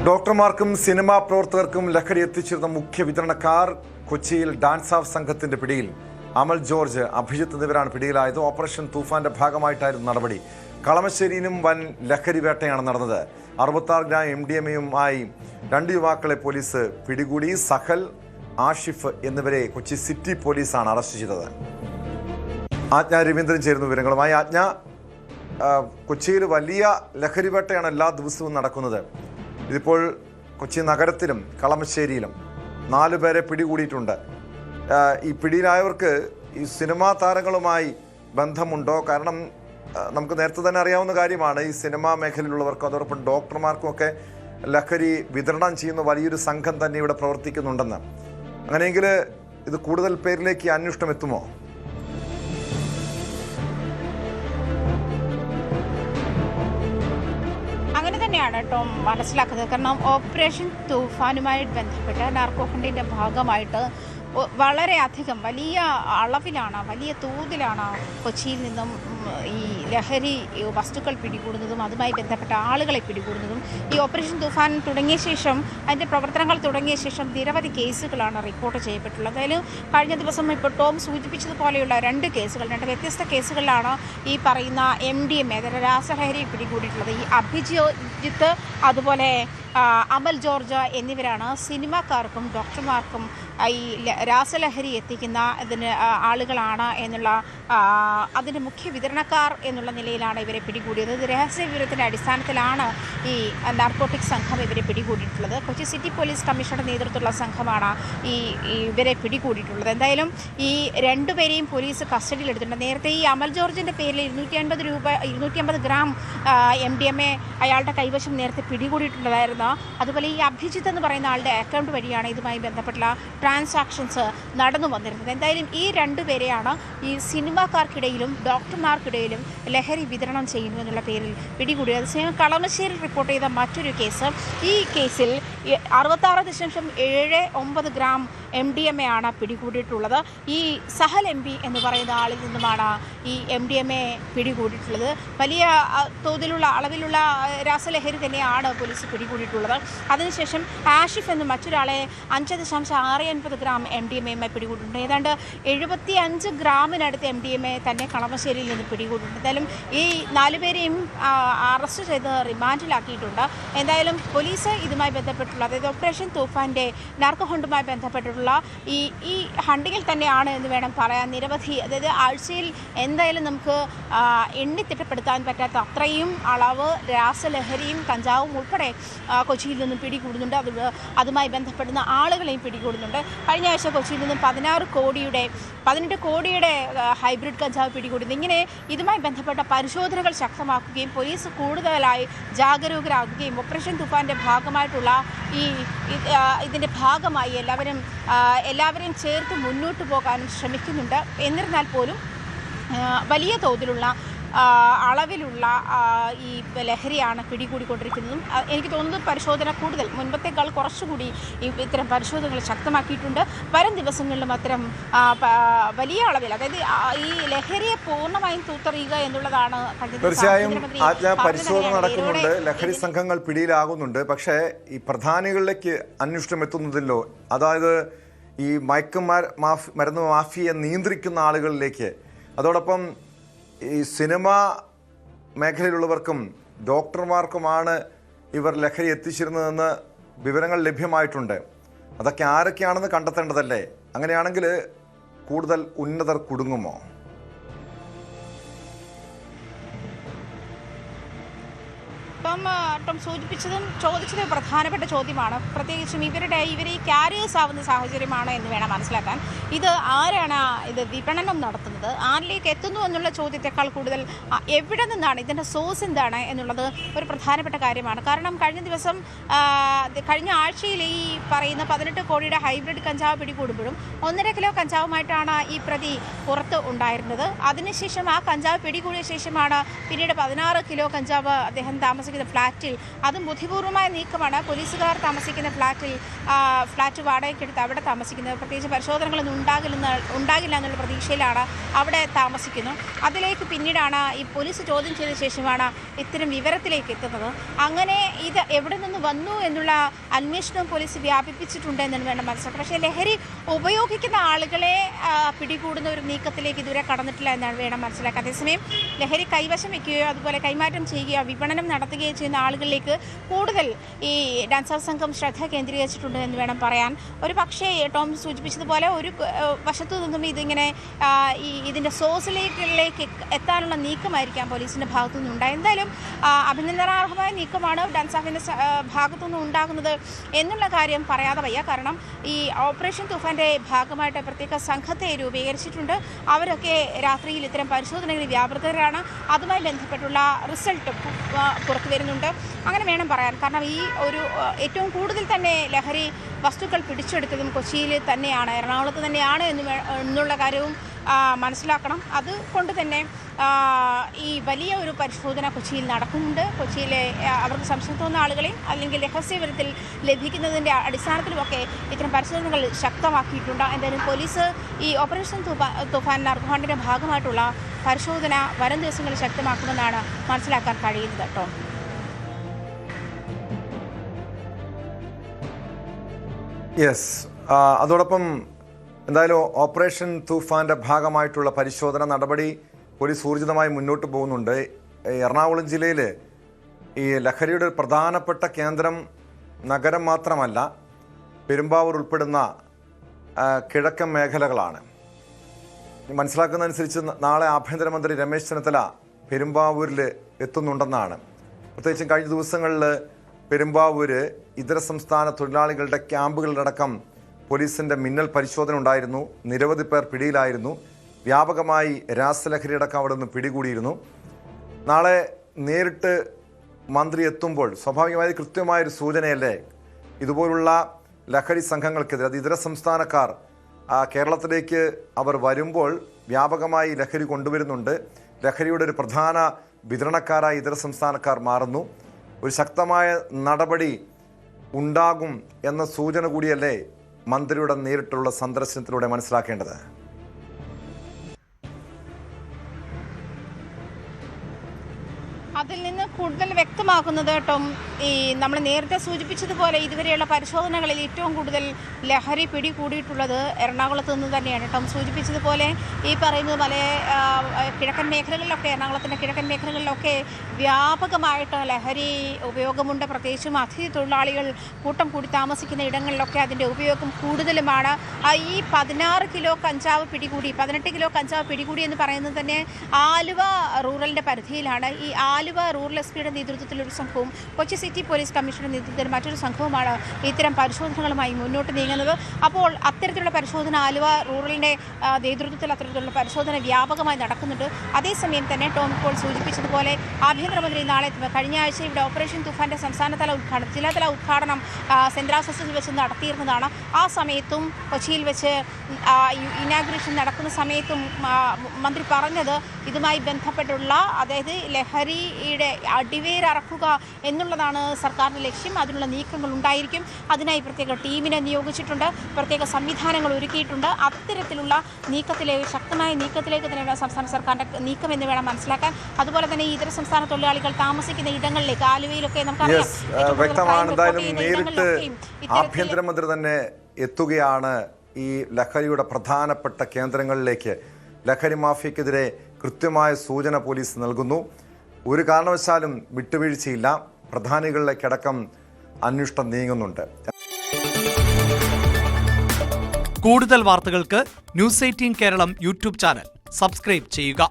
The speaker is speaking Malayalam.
ഡോക്ടർമാർക്കും സിനിമാ പ്രവർത്തകർക്കും ലഹരി എത്തിച്ചിരുന്ന മുഖ്യ വിതരണക്കാർ കൊച്ചിയിൽ ഡാൻസ് ഓഫ് സംഘത്തിന്റെ പിടിയിൽ. അമൽ ജോർജ്, അഭിജിത്ത് എന്നിവരാണ് പിടിയിലായത്. ഓപ്പറേഷൻ തൂഫാന്റെ ഭാഗമായിട്ടായിരുന്നു നടപടി. കളമശ്ശേരിയിലും വൻ ലഹരി വേട്ടയാണ് നടന്നത്. 66 ഗ്രാം MDMA-യുമായി 2 യുവാക്കളെ പോലീസ് പിടികൂടി. സഹൽ, ആഷിഫ് എന്നിവരെ കൊച്ചി സിറ്റി പോലീസാണ് അറസ്റ്റ് ചെയ്തത്. ആജ്ഞ രവീന്ദ്രൻ ചേരുന്നു വിവരങ്ങളുമായി. ആജ്ഞ, കൊച്ചിയിൽ വലിയ ലഹരി വേട്ടയാണ് എല്ലാ ദിവസവും നടക്കുന്നത്. ഇതിപ്പോൾ കൊച്ചി നഗരത്തിലും കളമശ്ശേരിയിലും 4 പേരെ പിടികൂടിയിട്ടുണ്ട്. ഈ പിടിയിലായവർക്ക് ഈ സിനിമാ താരങ്ങളുമായി ബന്ധമുണ്ടോ? കാരണം നമുക്ക് നേരത്തെ തന്നെ അറിയാവുന്ന കാര്യമാണ്, ഈ സിനിമാ മേഖലയിലുള്ളവർക്കും അതോടൊപ്പം ഡോക്ടർമാർക്കും ഒക്കെ ലഹരി വിതരണം ചെയ്യുന്ന വലിയൊരു സംഘം തന്നെ ഇവിടെ പ്രവർത്തിക്കുന്നുണ്ടെന്ന്. അങ്ങനെയെങ്കിൽ ഇത് കൂടുതൽ പേരിലേക്ക് അന്വേഷണം എത്തുമോ? അങ്ങനെ തന്നെയാണ് ടോം മനസ്സിലാക്കുന്നത്. കാരണം ഓപ്പറേഷൻ തൂഫാനുമായി ബന്ധപ്പെട്ട് നാർക്കോ ഹണ്ടിൻ്റെ ഭാഗമായിട്ട് വളരെ അധികം വലിയ അളവിലാണ്, വലിയ തോതിലാണ് കൊച്ചിയിൽ നിന്നും ഈ ലഹരി വസ്തുക്കൾ പിടികൂടുന്നതും അതുമായി ബന്ധപ്പെട്ട ആളുകളെ പിടികൂടുന്നതും. ഈ ഓപ്പറേഷൻ തൂഫാൻ തുടങ്ങിയ ശേഷം, അതിൻ്റെ പ്രവർത്തനങ്ങൾ തുടങ്ങിയ ശേഷം നിരവധി കേസുകളാണ് റിപ്പോർട്ട് ചെയ്യപ്പെട്ടുള്ളത്. അതിൽ കഴിഞ്ഞ ദിവസം ഇപ്പോൾ ടോം സൂചിപ്പിച്ചതുപോലെയുള്ള 2 കേസുകൾ, 2 വ്യത്യസ്ത കേസുകളിലാണ് ഈ പറയുന്ന MDMA അതായത് രാസലഹരി പിടികൂടിയിട്ടുള്ളത്. ഈ അഭിജിത്ത് അതുപോലെ അമൽ ജോർജ് എന്നിവരാണ് സിനിമാക്കാർക്കും ഡോക്ടർമാർക്കും ഈ രാസലഹരി എത്തിക്കുന്ന ആളുകളാണ് എന്നുള്ള അതിൻ്റെ മുഖ്യ വിതരണക്കാർ എന്നുള്ള നിലയിലാണ് ഇവരെ പിടികൂടിയത്. ഇത് രഹസ്യ വിവരത്തിൻ്റെ അടിസ്ഥാനത്തിലാണ് ഈ നാർക്കോട്ടിക് സംഘം ഇവരെ പിടികൂടിയിട്ടുള്ളത്. കൊച്ചി സിറ്റി പോലീസ് കമ്മീഷണറുടെ നേതൃത്വത്തിലുള്ള സംഘമാണ് ഇവരെ പിടികൂടിയിട്ടുള്ളത്. എന്തായാലും ഈ 2 പേരെയും പോലീസ് കസ്റ്റഡിയിലെടുത്തിട്ടുണ്ട്. നേരത്തെ ഈ അമൽ ജോർജിൻ്റെ പേരിൽ 250 ഗ്രാം MDMA അയാളുടെ കൈവശം നേരത്തെ പിടികൂടിയിട്ടുള്ളതായിരുന്നു. അതുപോലെ ഈ അഭിജിത്ത് എന്ന് പറയുന്ന ആളുടെ അക്കൗണ്ട് വഴിയാണ് ഇതുമായി ബന്ധപ്പെട്ടുള്ള ട്രാൻസാക്ഷൻസ് നടന്നു വന്നിരുന്നത്. എന്തായാലും ഈ 2 പേരെയാണ് ഈ സിനിമാക്കാർക്കിടയിലും ഡോക്ടർമാർക്കിടയിലും ലഹരി വിതരണം ചെയ്യുന്നു എന്നുള്ള പേരിൽ പിടികൂടിയത്. കളമശ്ശേരി റിപ്പോർട്ട് ചെയ്ത മറ്റൊരു കേസ്, ഈ കേസിൽ 66.79 ഗ്രാം MDMA ആണ് പിടികൂടിയിട്ടുള്ളത്. ഈ സഹൽ MP എന്ന് പറയുന്ന ആളിൽ നിന്നുമാണ് ഈ MDMA പിടികൂടിയിട്ടുള്ളത്. വലിയ തോതിലുള്ള അളവിലുള്ള രാസലഹരി തന്നെയാണ് പോലീസ് പിടികൂടിയിട്ടുള്ളത്. അതിനുശേഷം ആഷിഫ് എന്ന മറ്റൊരാളെ 5.69 ഗ്രാം MDMA-യുമായി പിടികൂടിയിട്ടുണ്ട്. ഏതാണ്ട് 75 ഗ്രാമിനടുത്ത് MDMA തന്നെ കളമശ്ശേരിയിൽ നിന്ന് പിടികൂടിയിട്ടുണ്ട്. എന്തായാലും ഈ 4 പേരെയും അറസ്റ്റ് ചെയ്ത് റിമാൻഡിലാക്കിയിട്ടുണ്ട്. എന്തായാലും പോലീസ് ഇതുമായി ബന്ധപ്പെട്ടുള്ള, അതായത് ഓപ്പറേഷൻ തൂഫാൻ്റെ നാർക്കോ ഹണ്ടുമായി ബന്ധപ്പെട്ടിട്ടുള്ള ഈ ഹണ്ടിങ്ങിൽ തന്നെയാണ് എന്ന് വേണം പറയാൻ. നിരവധി, അതായത് ആഴ്ചയിൽ എന്തായാലും നമുക്ക് എണ്ണിത്തിട്ടപ്പെടുത്താൻ പറ്റാത്ത അത്രയും അളവ് രാസലഹരിയും കഞ്ചാവും ഉൾപ്പെടെ കൊച്ചിയിൽ നിന്നും പിടികൂടുന്നുണ്ട്. അതുമായി ബന്ധപ്പെടുന്ന ആളുകളെയും പിടികൂടുന്നുണ്ട്. കഴിഞ്ഞ ആഴ്ച കൊച്ചിയിൽ നിന്നും 18 കോടിയുടെ ഹൈബ്രിഡ് കഞ്ചാവ് പിടികൂടുന്നു. ഇങ്ങനെ ഇതുമായി ബന്ധപ്പെട്ട പരിശോധനകൾ ശക്തമാക്കുകയും പോലീസ് കൂടുതലായി ജാഗരൂകരാകുകയും ഓപ്പറേഷൻ തൂഫാൻ്റെ ഭാഗമായിട്ടുള്ള ഇതിൻ്റെ ഭാഗമായി എല്ലാവരെയും ചേർത്ത് മുന്നോട്ട് പോകാനും ശ്രമിക്കുന്നുണ്ട്. എന്നിരുന്നാൽ പോലും വലിയ തോതിലുള്ള അളവിലുള്ള ഈ ലഹരിയാണ് പിടികൂടിക്കൊണ്ടിരിക്കുന്നതും. എനിക്ക് തോന്നുന്നത് പരിശോധന കൂടുതൽ മുൻപത്തേക്കാൾ കുറച്ചുകൂടി ഇത്തരം പരിശോധനകൾ ശക്തമാക്കിയിട്ടുണ്ട്. വരും ദിവസങ്ങളിലും അത്തരം വലിയ അളവിൽ, അതായത് ഈ ലഹരിയെ പൂർണ്ണമായും തൂത്തെറിയുക എന്നുള്ളതാണ്. തീർച്ചയായും പരിശോധന നടക്കുന്നുണ്ട്, ലഹരി സംഘങ്ങൾ പിടിയിലാകുന്നുണ്ട്. പക്ഷേ ഈ പ്രധാനികളിലേക്ക് അന്വേഷണം എത്തുന്നതില്ലോ, അതായത് ഈ മരുന്ന് മാഫിയെ നിയന്ത്രിക്കുന്ന ആളുകളിലേക്ക്, അതോടൊപ്പം ഈ സിനിമാ മേഖലയിലുള്ളവർക്കും ഡോക്ടർമാർക്കുമാണ് ഇവർ ലഹരി എത്തിച്ചിരുന്നതെന്ന് വിവരങ്ങൾ ലഭ്യമായിട്ടുണ്ട്. അതൊക്കെ ആരൊക്കെയാണെന്ന് കണ്ടെത്തേണ്ടതല്ലേ? അങ്ങനെയാണെങ്കിൽ കൂടുതൽ ഉന്നതർ കുടുങ്ങുമോ? ടോം ചോദിച്ചത് പ്രധാനപ്പെട്ട ചോദ്യമാണ്. പ്രത്യേകിച്ചും ഇവരെ ക്യാരിയേഴ്സ് ആവുന്ന സാഹചര്യമാണ് എന്ന് വേണം മനസ്സിലാക്കാൻ. ഇത് ആരാണ് ഇത് വിപണനം നടത്തുന്നത്, ആരിലേക്ക് എത്തുന്നു എന്നുള്ള ചോദ്യത്തെക്കാൾ കൂടുതൽ എവിടെ നിന്നാണ്, ഇതിൻ്റെ സോഴ്സ് എന്താണ് എന്നുള്ളത് ഒരു പ്രധാനപ്പെട്ട കാര്യമാണ്. കാരണം കഴിഞ്ഞ ആഴ്ചയിൽ ഈ പറയുന്ന 18 കോടിയുടെ ഹൈബ്രിഡ് കഞ്ചാവ് പിടികൂടുമ്പോഴും 1.5 കിലോ കഞ്ചാവുമായിട്ടാണ് ഈ പ്രതി പുറത്ത് ഉണ്ടായിരുന്നത്. അതിനുശേഷം ആ കഞ്ചാവ് പിടികൂടിയ ശേഷമാണ് പിന്നീട് 16 കിലോ കഞ്ചാവ് അദ്ദേഹം താമസിക്കുന്ന താമസിക്കുന്ന ഫ്ലാറ്റിൽ, അതും ബുദ്ധിപൂർവമായ നീക്കമാണ്. പോലീസുകാർ താമസിക്കുന്ന ഫ്ലാറ്റ് വാടകയ്ക്കെടുത്ത് അവിടെ താമസിക്കുന്നത്. പ്രത്യേകിച്ച് പരിശോധനകളൊന്നും ഉണ്ടാകില്ല എന്നുള്ള പ്രതീക്ഷയിലാണ് അവിടെ താമസിക്കുന്നു. അതിലേക്ക് പിന്നീടാണ് ഈ പോലീസ് ചോദ്യം ചെയ്ത ശേഷമാണ് ഇത്തരം വിവരത്തിലേക്ക് എത്തുന്നത്. അങ്ങനെ ഇത് എവിടെ നിന്ന് വന്നു എന്നുള്ള അന്വേഷണം പോലീസ് വ്യാപിപ്പിച്ചിട്ടുണ്ട് എന്ന് വേണം മനസ്സിലാക്കാൻ. പക്ഷേ ലഹരി ഉപയോഗിക്കുന്ന ആളുകളെ പിടികൂടുന്ന ഒരു നീക്കത്തിലേക്ക് ഇതുവരെ കടന്നിട്ടില്ല എന്നാണ് വേണം മനസ്സിലാക്കാൻ. അതേസമയം ലഹരി കൈവശം വയ്ക്കുകയോ അതുപോലെ കൈമാറ്റം ചെയ്യുകയോ വിപണനം നടത്തുകയോ ചെയ്യുന്ന ആളുകളിലേക്ക് കൂടുതൽ ഈ ഡാൻസ് ഓഫ് സംഘം ശ്രദ്ധ കേന്ദ്രീകരിച്ചിട്ടുണ്ട് എന്ന് വേണം പറയാൻ. ഒരു പക്ഷേ ടോം സൂചിപ്പിച്ചതുപോലെ ഒരു വശത്തു നിന്നും ഇതിങ്ങനെ ഇതിൻ്റെ സോഴ്സിലേക്ക് എത്താനുള്ള നീക്കമായിരിക്കാം പോലീസിൻ്റെ ഭാഗത്തു നിന്നുണ്ടായത്. എന്തായാലും അഭിനന്ദനാർഹമായ നീക്കമാണ് ഡാൻസ് ഓഫിൻ്റെ ഭാഗത്തു നിന്നും ഉണ്ടാകുന്നത് എന്നുള്ള കാര്യം പറയാതെ വയ്യ. കാരണം ഈ ഓപ്പറേഷൻ തൂഫാൻ്റെ ഭാഗമായിട്ട് പ്രത്യേക സംഘത്തെ രൂപീകരിച്ചിട്ടുണ്ട്. അവരൊക്കെ രാത്രിയിൽ ഇത്തരം പരിശോധനകളിൽ വ്യാപൃതരാണ്. അതുമായി ബന്ധപ്പെട്ടുള്ള റിസൾട്ട് പുറത്തു വരുന്നുണ്ട് അങ്ങനെ വേണം പറയാൻ. കാരണം ഈ ഒരു ഏറ്റവും കൂടുതൽ തന്നെ ലഹരി വസ്തുക്കൾ പിടിച്ചെടുത്തതും കൊച്ചിയിൽ തന്നെയാണ്, എറണാകുളത്ത് തന്നെയാണ് എന്നുള്ള കാര്യവും മനസ്സിലാക്കണം. അതുകൊണ്ട് തന്നെ ഈ വലിയ ഒരു പരിശോധന കൊച്ചിയിൽ നടക്കുന്നുണ്ട്. കൊച്ചിയിലെ അവർക്ക് സംശയം തോന്നുന്ന ആളുകളെയും അല്ലെങ്കിൽ രഹസ്യവിവരത്തിൽ ലഭിക്കുന്നതിൻ്റെ അടിസ്ഥാനത്തിലുമൊക്കെ ഇത്തരം പരിശോധനകൾ ശക്തമാക്കിയിട്ടുണ്ട്. എന്തായാലും പോലീസ് ഈ ഓപ്പറേഷൻ തൂഫാൻ നർക്കോണ്ടിൻ്റെ ഭാഗമായിട്ടുള്ള പരിശോധന വരും ദിവസങ്ങളിൽ ശക്തമാക്കുമെന്നാണ് മനസ്സിലാക്കാൻ കഴിയുന്നത് കേട്ടോ. യെസ്, അതോടൊപ്പം എന്തായാലും ഓപ്പറേഷൻ തൂഫാൻ്റെ ഭാഗമായിട്ടുള്ള പരിശോധന നടപടി പോലീസ് ഊർജിതമായി മുന്നോട്ട് പോകുന്നുണ്ട്. എറണാകുളം ജില്ലയിൽ ഈ ലഹരിയുടെ ഒരു പ്രധാനപ്പെട്ട കേന്ദ്രം നഗരം മാത്രമല്ല, പെരുമ്പാവൂർ ഉൾപ്പെടുന്ന കിഴക്കൻ മേഖലകളാണ്. മനസ്സിലാക്കുന്നതനുസരിച്ച് നാളെ ആഭ്യന്തരമന്ത്രി രമേശ് ചെന്നിത്തല പെരുമ്പാവൂരിൽ എത്തുന്നുണ്ടെന്നാണ്. പ്രത്യേകിച്ചും കഴിഞ്ഞ ദിവസങ്ങളിൽ പെരുമ്പാവൂർ ഇതര സംസ്ഥാന തൊഴിലാളികളുടെ ക്യാമ്പുകളിലടക്കം പോലീസിൻ്റെ മിന്നൽ പരിശോധന ഉണ്ടായിരുന്നു. നിരവധി പേർ പിടിയിലായിരുന്നു. വ്യാപകമായി രാസലഹരി അടക്കം അവിടെ നിന്ന് പിടികൂടിയിരുന്നു. നാളെ നേരിട്ട് മന്ത്രി എത്തുമ്പോൾ സ്വാഭാവികമായി കൃത്യമായൊരു സൂചനയല്ലേ ഇതുപോലുള്ള ലഹരി സംഘങ്ങൾക്കെതിരെ, അത് ഇതര സംസ്ഥാനക്കാർ കേരളത്തിലേക്ക് അവർ വരുമ്പോൾ വ്യാപകമായി ലഹരി കൊണ്ടുവരുന്നുണ്ട്. ലഹരിയുടെ ഒരു പ്രധാന വിതരണക്കാരായി ഇതര സംസ്ഥാനക്കാർ മാറുന്നു. ഒരു ശക്തമായ നടപടി ഉണ്ടാകും എന്ന സൂചന കൂടിയല്ലേ മന്ത്രിയുടെ നേരിട്ടുള്ള സന്ദർശനത്തിലൂടെ മനസ്സിലാക്കേണ്ടത്? അതിൽ നിന്ന് കൂടുതൽ വ്യക്തമാക്കുന്നത് കേട്ടോ ഈ നമ്മൾ നേരത്തെ സൂചിപ്പിച്ചതുപോലെ ഇതുവരെയുള്ള പരിശോധനകളിൽ ഏറ്റവും കൂടുതൽ ലഹരി പിടികൂടിയിട്ടുള്ളത് എറണാകുളത്ത് നിന്ന് തന്നെയാണ്. കേട്ടോ സൂചിപ്പിച്ചതുപോലെ ഈ പറയുന്നത് പല കിഴക്കൻ മേഖലകളിലൊക്കെ, എറണാകുളത്തിൻ്റെ കിഴക്കൻ മേഖലകളിലൊക്കെ വ്യാപകമായിട്ട് ലഹരി ഉപയോഗമുണ്ട്. പ്രത്യേകിച്ചും അതിഥി തൊഴിലാളികൾ കൂട്ടം കൂടി താമസിക്കുന്ന ഇടങ്ങളിലൊക്കെ അതിൻ്റെ ഉപയോഗം കൂടുതലുമാണ്. ഈ 16 കിലോ കഞ്ചാവ് പിടികൂടി, 18 കിലോ കഞ്ചാവ് പിടികൂടി എന്ന് പറയുന്നത് തന്നെ ആലുവ റൂറലിൻ്റെ പരിധിയിലാണ്. ഈ ആലുവ റൂറൽ എസ് പിയുടെ നേതൃത്വത്തിലൊരു സംഘവും കൊച്ചി സിറ്റി പോലീസ് കമ്മീഷണറുടെ നേതൃത്വത്തിൽ മറ്റൊരു സംഘവുമാണ് ഇത്തരം പരിശോധനകളുമായി മുന്നോട്ട് നീങ്ങുന്നത്. അപ്പോൾ അത്തരത്തിലുള്ള പരിശോധന ആലുവ റൂറലിൻ്റെ നേതൃത്വത്തിൽ അത്തരത്തിലുള്ള പരിശോധന വ്യാപകമായി നടക്കുന്നുണ്ട്. അതേസമയം തന്നെ ടോം ഇപ്പോൾ സൂചിപ്പിച്ചതുപോലെ ആഭ്യന്തരമന്ത്രി നാളെ കഴിഞ്ഞ ആഴ്ച ഇവിടെ ഓപ്പറേഷൻ തൂഫാൻ്റെ ജില്ലാതല ഉദ്ഘാടനം സെൻട്രൽ ആശുപത്രിയിൽ വെച്ച് നടത്തിയിരുന്നതാണ്. ആ സമയത്തും കൊച്ചിയിൽ വെച്ച് ഇനാഗുറേഷൻ നടക്കുന്ന സമയത്തും മന്ത്രി പറഞ്ഞത് ഇതുമായി ബന്ധപ്പെട്ടുള്ള, അതായത് ലഹരിയുടെ അടിവേരറക്കുക എന്നുള്ളതാണ് സർക്കാരിൻ്റെ ലക്ഷ്യം. അതിനുള്ള നീക്കങ്ങൾ ഉണ്ടായിരിക്കും. അതിനായി പ്രത്യേക ടീമിനെ നിയോഗിച്ചിട്ടുണ്ട്, പ്രത്യേക സംവിധാനങ്ങൾ ഒരുക്കിയിട്ടുണ്ട്. അത്തരത്തിലുള്ള ശക്തമായ നീക്കത്തിലേക്ക് തന്നെയാണ് സംസ്ഥാന സർക്കാരിൻ്റെ നീക്കം എന്ന് വേണം മനസ്സിലാക്കാൻ. അതുപോലെ തന്നെ ഈ ഇതര സംസ്ഥാന തൊഴിലാളികൾ താമസിക്കുന്ന ഇടങ്ങളിലേക്ക്, ആലുവയിലൊക്കെ നമുക്കറിയാം വ്യക്തമാണ്. എന്തായാലും നേരിട്ട് ആഭ്യന്തരമന്ത്രി തന്നെ എത്തുകയാണ് ഈ ലഹരിയുടെ പ്രധാനപ്പെട്ട കേന്ദ്രങ്ങളിലേക്ക്. ലഹരി മാഫിയക്കെതിരെ കൃത്യമായ സൂചന പോലീസ് നൽകുന്നു. ഒരു കാരണവശാലും വിട്ടുവീഴ്ചയില്ല. പ്രധാനികളിലേക്കടക്കം അന്വേഷണം നീങ്ങുന്നുണ്ട്. കൂടുതൽ വാർത്തകൾക്ക് news 18 Keralam YouTube channel subscribe ചെയ്യുക.